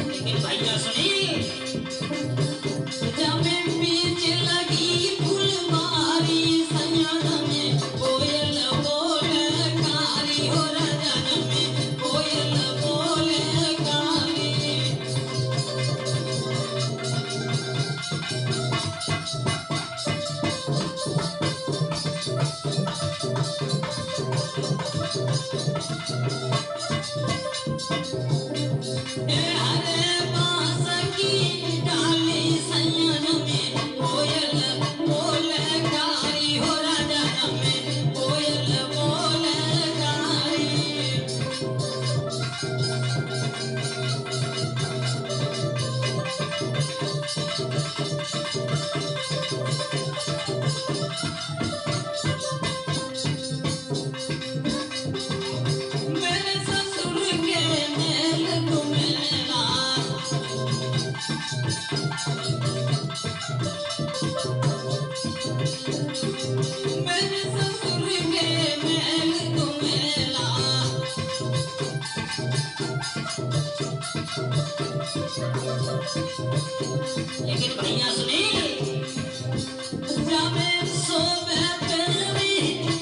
लेकिन भैया सुनिए, जब बीच लगी फुलवारी सैया में कोयल बोले कारी हो राजा में कोयल बोले कारी। लेकिन भैया सुनिए, जब सोवे तेरी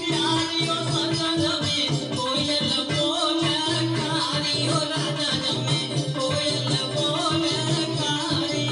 प्यारियों सजन में कोयल बोले कारी हो राजा में कोयल बोले कारी।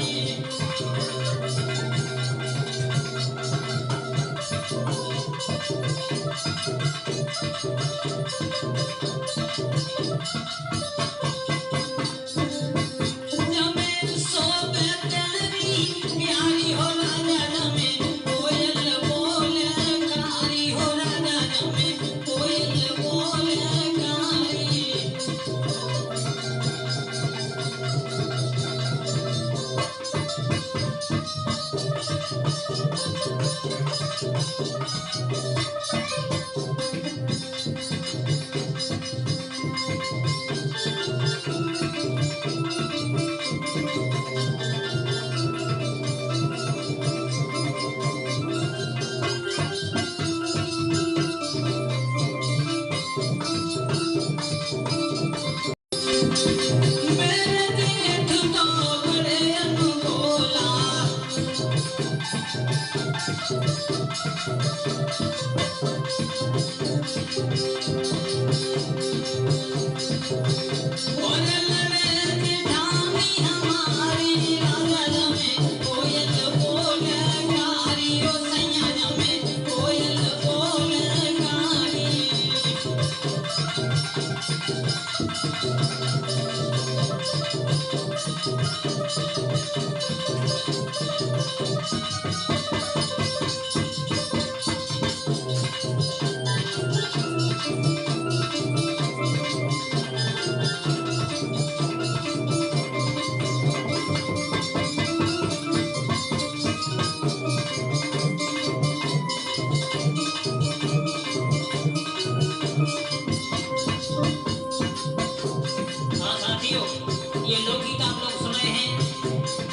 ये लोकगीत आप लोग सुने हैं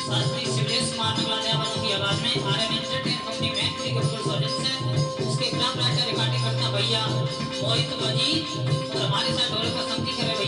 शास्त्री शिवरेश मानवलाल की आवाज में आरएम एंटरटेनमेंट कंपनी मैनपुरी के फुल सौजन्य से उसके ग्राम राजा रिकॉर्डिंग करता भैया मोहित वजी और हमारे साथ ढोलक पर संगीत कर